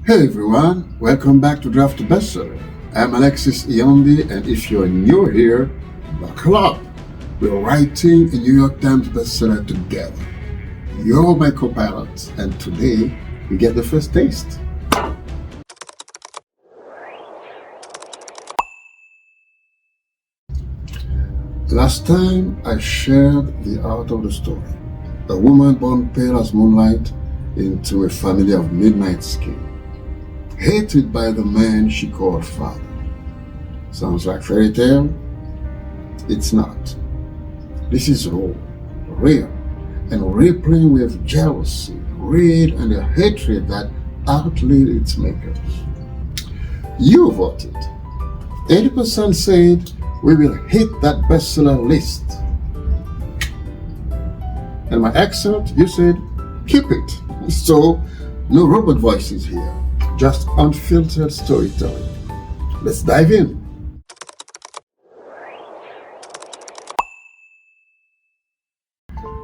Hey everyone, welcome back to Draft Bestseller. I'm Alexis Iondi, and if you're new here, buckle up. We're writing a New York Times bestseller together. You're my co-pilot, and today we get the first taste. Last time I shared the art of the story. A woman born pale as moonlight into a family of midnight skin, hated by the man she called father. Sounds like fairy tale? It's not. This is raw, real, and rippling with jealousy, greed, and a hatred that outlived its makers. You voted. 80% said we will hit that bestseller list. And my excerpt, you said, keep it. So, no robot voices here, just unfiltered storytelling. Let's dive in.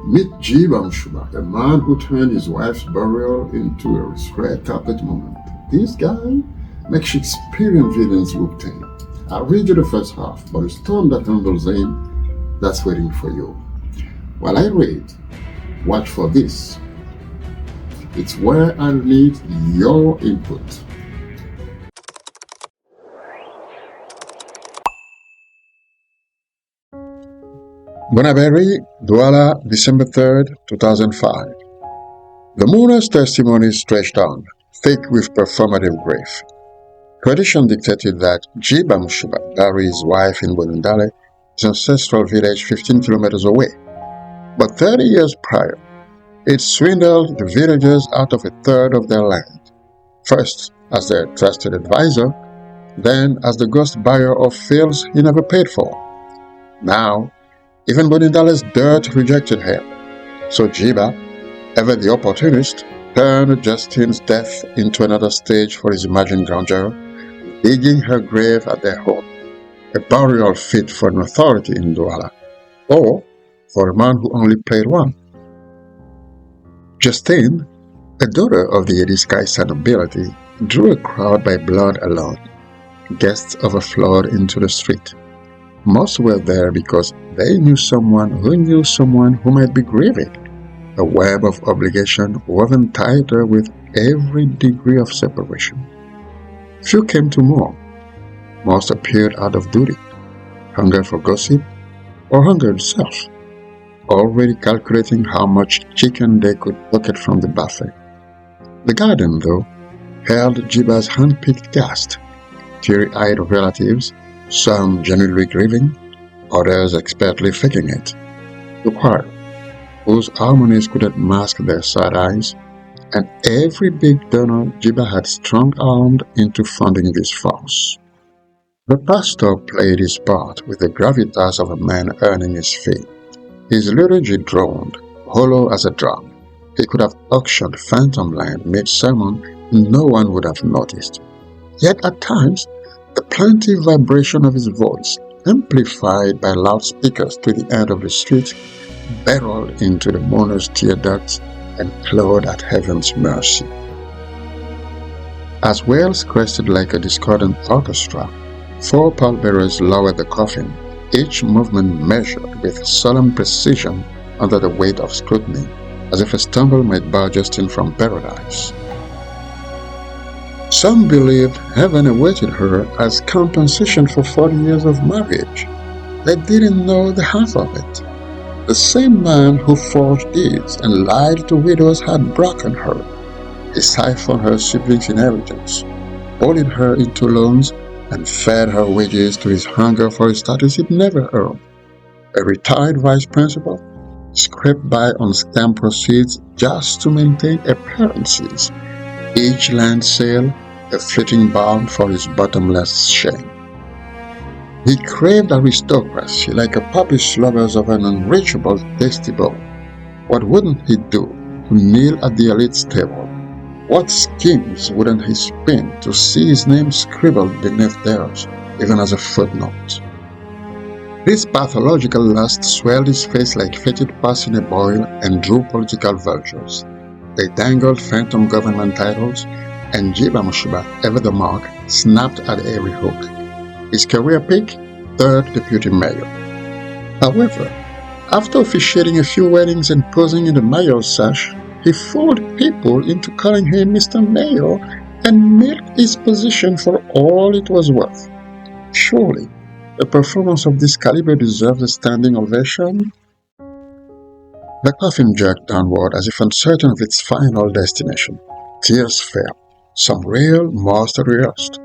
Meet G. Bamshuba, a man who turned his wife's burial into a red carpet moment. This guy makes Shakespearean villains look tame. I'll read you the first half, but the storm that handles him, that's waiting for you. While I read, watch for this. It's where I need your input. Bunaberry, Douala, December 3rd, 2005. The mourner's testimony stretched on, thick with performative grief. Tradition dictated that G. Bamshuba bury his wife in Bonundale, his ancestral village 15 kilometers away. But 30 years prior, it swindled the villagers out of a third of their land, first as their trusted advisor, then as the ghost buyer of fields he never paid for. Now, even Bonundale's dirt rejected him, so Jiba, ever the opportunist, turned Justine's death into another stage for his imagined grandeur, digging her grave at their home, a burial fit for an authority in Douala, or for a man who only played one. Justine, a daughter of the Ediskaisa nobility, drew a crowd by blood alone. Guests overflowed into the street. Most were there because they knew someone who might be grieving, a web of obligation woven tighter with every degree of separation. Few came to mourn. Most appeared out of duty, hunger for gossip, or hunger itself, already calculating how much chicken they could pocket from the buffet. The garden, though, held Jiba's hand-picked cast, teary-eyed relatives, some genuinely grieving, others expertly faking it. The choir, whose harmonies couldn't mask their sad eyes, and every big donor Jiba had strong-armed into funding this farce. The pastor played his part with the gravitas of a man earning his fee. His liturgy droned, hollow as a drum. He could have auctioned phantom land mid-sermon, no one would have noticed. Yet at times, the plaintive vibration of his voice, amplified by loudspeakers to the end of the street, barreled into the mourner's tear ducts and clawed at heaven's mercy. As wails crested like a discordant orchestra, 4 pallbearers lowered the coffin, each movement measured with solemn precision under the weight of scrutiny, as if a stumble might bar Justine from paradise. Some believed heaven awaited her as compensation for 40 years of marriage. They didn't know the half of it. The same man who forged deeds and lied to widows had broken her. He siphoned her siblings' inheritance, bullied her into loans, and fed her wages to his hunger for a status he'd never earned. A retired vice principal, scraped by on stamp proceeds just to maintain appearances. Each land sale, a fleeting bound for his bottomless shame. He craved aristocracy like a puppy slobbers of an unreachable tasty bowl. What wouldn't he do to kneel at the elite's table? What schemes wouldn't he spin to see his name scribbled beneath theirs, even as a footnote? This pathological lust swelled his face like fetid pus in a boil and drew political vultures. They dangled phantom government titles, and Jiba Mushiba, ever the mark, snapped at every hook. His career peak, third deputy mayor. However, after officiating a few weddings and posing in the mayor's sash, he fooled people into calling him Mr. Mayor and milked his position for all it was worth. Surely, a performance of this caliber deserves a standing ovation. The coffin jerked downward as if uncertain of its final destination. Tears fell, some real, most rehearsed.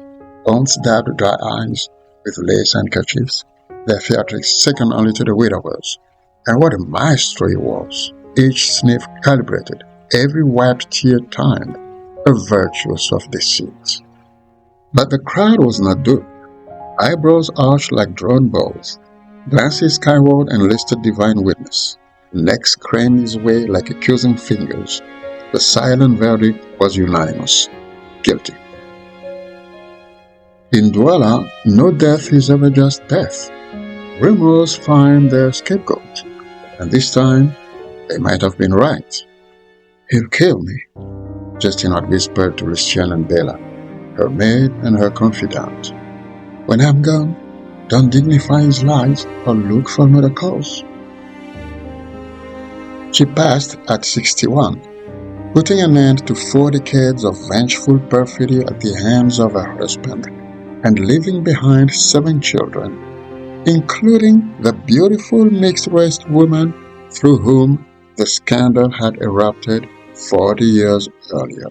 Aunts dabbed dry eyes with lace handkerchiefs, their theatrics second only to the widowers. And what a maestro he was! Each sniff calibrated, every wiped tear timed, a virtuoso of deceit. But the crowd was not duped. Eyebrows arched like drawn bows, glances skyward enlisted divine witness. Necks craned his way like accusing fingers. The silent verdict was unanimous. Guilty. In Douala, no death is ever just death. Rumors find their scapegoat, and this time they might have been right. He'll kill me, Justine had whispered to Lucienne and Bella, her maid and her confidant. When I'm gone, don't dignify his lies or look for another cause. She passed at 61, putting an end to 4 decades of vengeful perfidy at the hands of her husband, and leaving behind 7 children, including the beautiful mixed-race woman through whom the scandal had erupted 40 years earlier.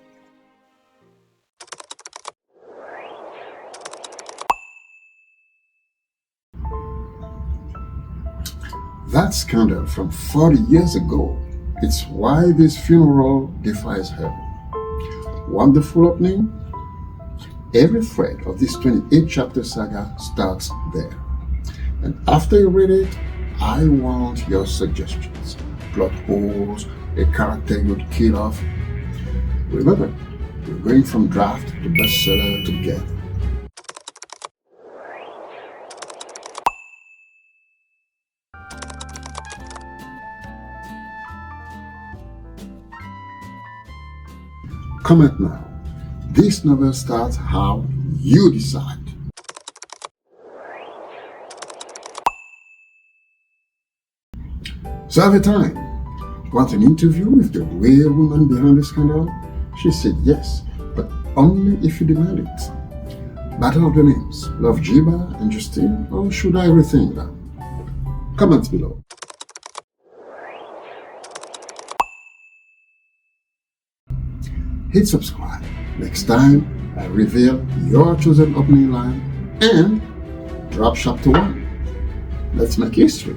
That scandal from 40 years ago, it's why this funeral defies heaven. Wonderful opening. Every thread of this 28-chapter saga starts there. And after you read it, I want your suggestions. Plot holes, a character you'd kill off. Remember, we're going from draft to bestseller together. Comment now. This novel starts how you decide. So at the time, want an interview with the real woman behind the scandal? She said yes, but only if you demand it. Battle of the names, love Jiba and Justine, or should I rethink them? Comments below. Hit subscribe. Next time, I reveal your chosen opening line and drop chapter 1. Let's make history.